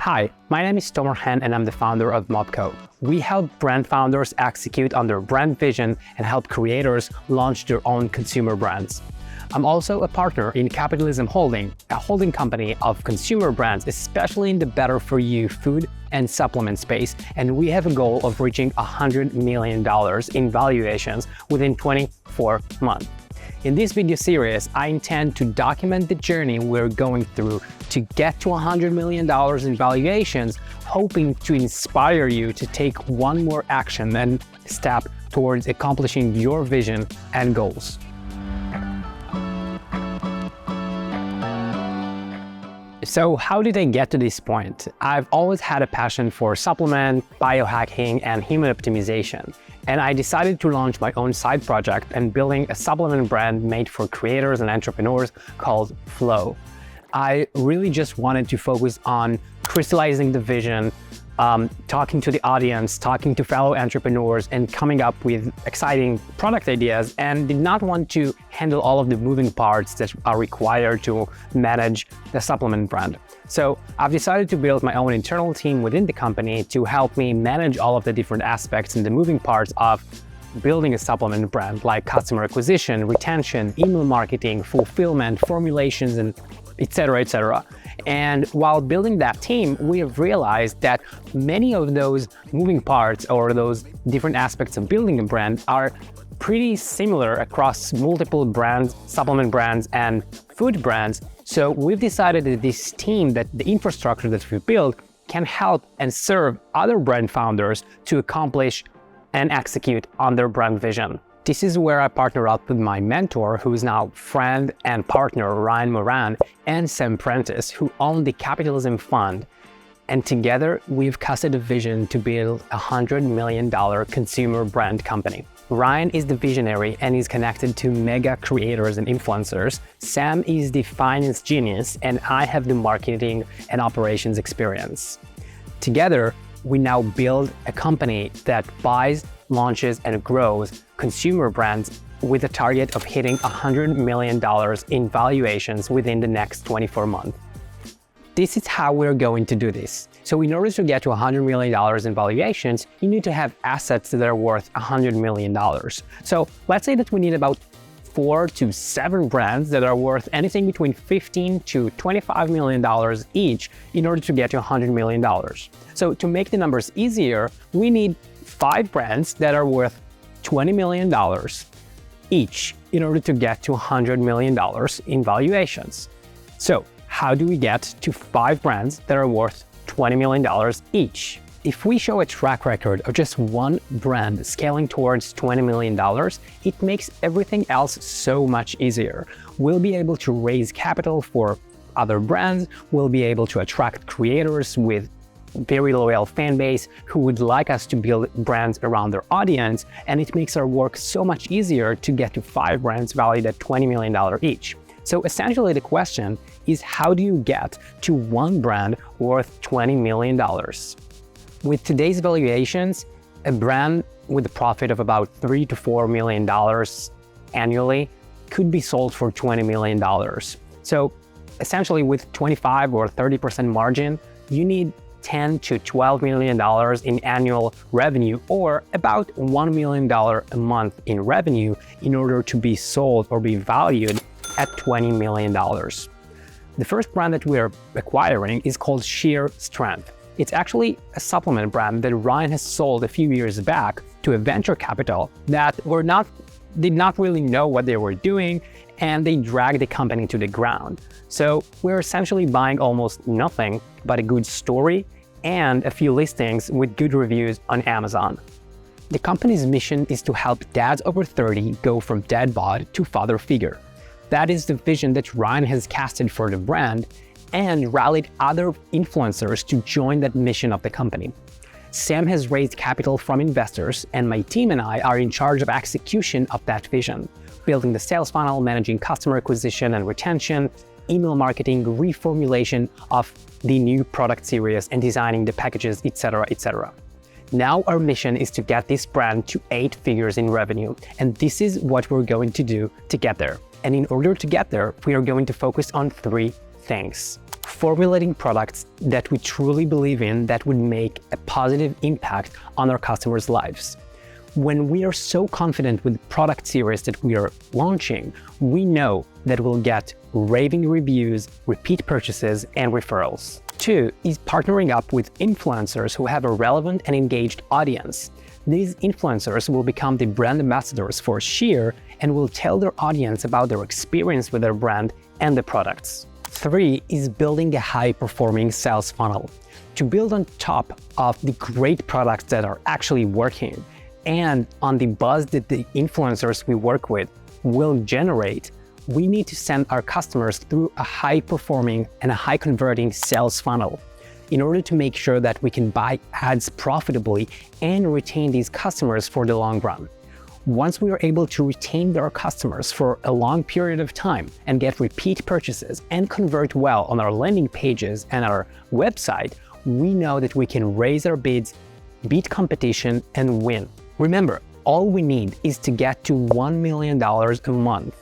Hi, my name is Tomer Han and I'm the founder of Mobco. We help brand founders execute on their brand vision and help creators launch their own consumer brands. I'm also a partner in Capitalism Holding, a holding company of consumer brands, especially in the better-for-you food and supplement space, and we have a goal of reaching $100 million in valuations within 24 months. In this video series, I intend to document the journey we're going through to get to $100 million in valuations, hoping to inspire you to take one more action and step towards accomplishing your vision and goals. So how did I get to this point? I've always had a passion for supplement, biohacking, and human optimization. And I decided to launch my own side project and building a supplement brand made for creators and entrepreneurs called Flow. I really just wanted to focus on crystallizing the vision, talking to the audience, talking to fellow entrepreneurs, and coming up with exciting product ideas, and did not want to handle all of the moving parts that are required to manage the supplement brand. So I've decided to build my own internal team within the company to help me manage all of the different aspects and the moving parts of building a supplement brand, like customer acquisition, retention, email marketing, fulfillment, formulations, and etc., etc. And while building that team, we have realized that many of those moving parts or those different aspects of building a brand are pretty similar across multiple brands, supplement brands, and food brands. So we've decided that this team, that the infrastructure that we built, can help and serve other brand founders to accomplish and execute on their brand vision. This is where I partner up with my mentor, who is now friend and partner, Ryan Moran, and Sam Prentice, who own the Capitalism Fund. And together, we've casted a vision to build a $100 million consumer brand company. Ryan is the visionary and is connected to mega creators and influencers. Sam is the finance genius, and I have the marketing and operations experience. Together, we now build a company that buys, launches, and grows consumer brands with a target of hitting $100 million in valuations within the next 24 months. This is how we're going to do this. So in order to get to $100 million in valuations, you need to have assets that are worth $100 million. So let's say that we need about 4 to 7 brands that are worth anything between $15 to $25 million each in order to get to $100 million. So to make the numbers easier, we need 5 brands that are worth $20 million each in order to get to $100 million in valuations. So how do we get to 5 brands that are worth $20 million each? If we show a track record of just one brand scaling towards $20 million, it makes everything else so much easier. We'll be able to raise capital for other brands, we'll be able to attract creators with very loyal fan base who would like us to build brands around their audience, and it makes our work so much easier to get to 5 brands valued at $20 million each. So essentially the question is, how do you get to one brand worth $20 million? With today's valuations, a brand with a profit of about $3 to $4 million annually could be sold for $20 million. So essentially with 25 or 30% margin, you need $10 to $12 million in annual revenue, or about $1 million a month in revenue, in order to be sold or be valued at $20 million. The first brand that we're acquiring is called Sheer Strength. It's actually a supplement brand that Ryan has sold a few years back to a venture capital that did not really know what they were doing, and they dragged the company to the ground. So we're essentially buying almost nothing but a good story and a few listings with good reviews on Amazon. The company's mission is to help dads over 30 go from dad bod to father figure. That is the vision that Ryan has casted for the brand and rallied other influencers to join that mission of the company. Sam has raised capital from investors, and my team and I are in charge of execution of that vision, building the sales funnel, managing customer acquisition and retention, email marketing, reformulation of the new product series, and designing the packages, etc., etc. Now our mission is to get this brand to 8 figures in revenue, and this is what we're going to do to get there. And in order to get there, we are going to focus on 3 things. formulating products that we truly believe in that would make a positive impact on our customers' lives. When we are so confident with the product series that we are launching, we know that we'll get raving reviews, repeat purchases, and referrals. 2 is partnering up with influencers who have a relevant and engaged audience. These influencers will become the brand ambassadors for Sheer and will tell their audience about their experience with their brand and the products. 3 is building a high-performing sales funnel. To build on top of the great products that are actually working and on the buzz that the influencers we work with will generate, we need to send our customers through a high-performing and a high-converting sales funnel in order to make sure that we can buy ads profitably and retain these customers for the long run. Once we are able to retain our customers for a long period of time and get repeat purchases and convert well on our landing pages and our website, we know that we can raise our bids, beat competition, and win. Remember, all we need is to get to $1 million a month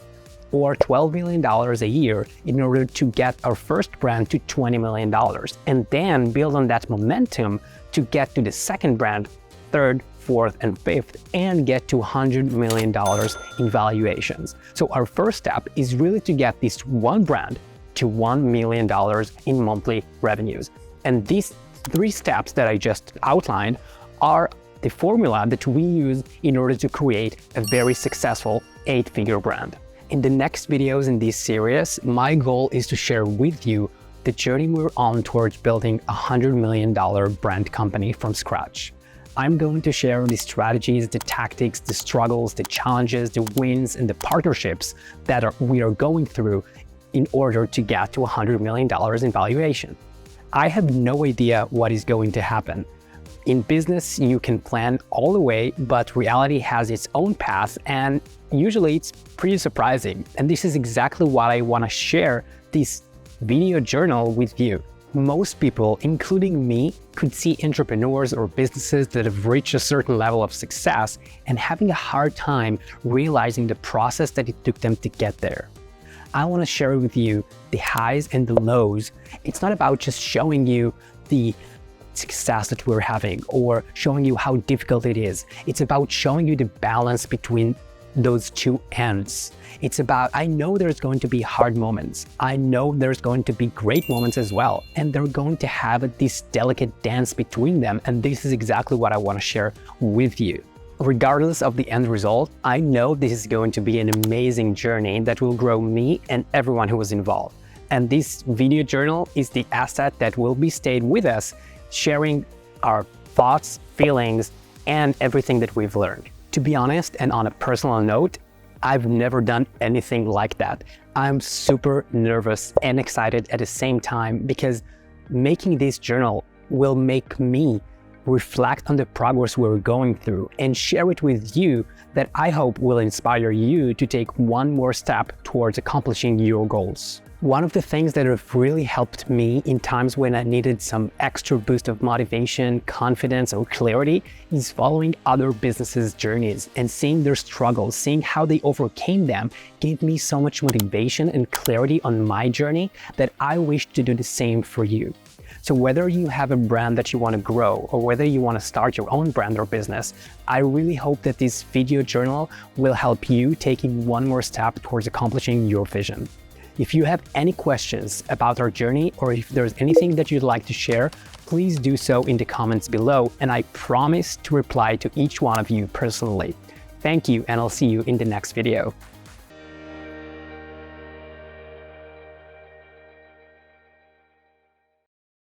or $12 million a year in order to get our first brand to $20 million, and then build on that momentum to get to the second brand, third, fourth, and fifth, and get to $100 million in valuations. So our first step is really to get this one brand to $1 million in monthly revenues. And these 3 steps that I just outlined are the formula that we use in order to create a very successful 8-figure brand. In the next videos in this series, my goal is to share with you the journey we're on towards building a $100 million brand company from scratch. I'm going to share the strategies, the tactics, the struggles, the challenges, the wins, and the partnerships that we are going through in order to get to $100 million in valuation. I have no idea what is going to happen. In business, you can plan all the way, but reality has its own path, and usually it's pretty surprising. And this is exactly why I want to share this video journal with you. Most people, including me, could see entrepreneurs or businesses that have reached a certain level of success and having a hard time realizing the process that it took them to get there. I want to share with you the highs and the lows. It's not about just showing you the success that we're having or showing you how difficult it is. It's about showing you the balance between those two ends. It's about, I know there's going to be hard moments. I know there's going to be great moments as well. And they're going to have this delicate dance between them. And this is exactly what I want to share with you. Regardless of the end result, I know this is going to be an amazing journey that will grow me and everyone who was involved. And this video journal is the asset that will be stayed with us, sharing our thoughts, feelings, and everything that we've learned. To be honest, and on a personal note, I've never done anything like that. I'm super nervous and excited at the same time because making this journal will make me reflect on the progress we're going through and share it with you that I hope will inspire you to take one more step towards accomplishing your goals. One of the things that have really helped me in times when I needed some extra boost of motivation, confidence, or clarity is following other businesses' journeys and seeing their struggles, seeing how they overcame them gave me so much motivation and clarity on my journey that I wish to do the same for you. So whether you have a brand that you want to grow or whether you want to start your own brand or business, I really hope that this video journal will help you taking one more step towards accomplishing your vision. If you have any questions about our journey or if there's anything that you'd like to share, please do so in the comments below, and I promise to reply to each one of you personally. Thank you, and I'll see you in the next video.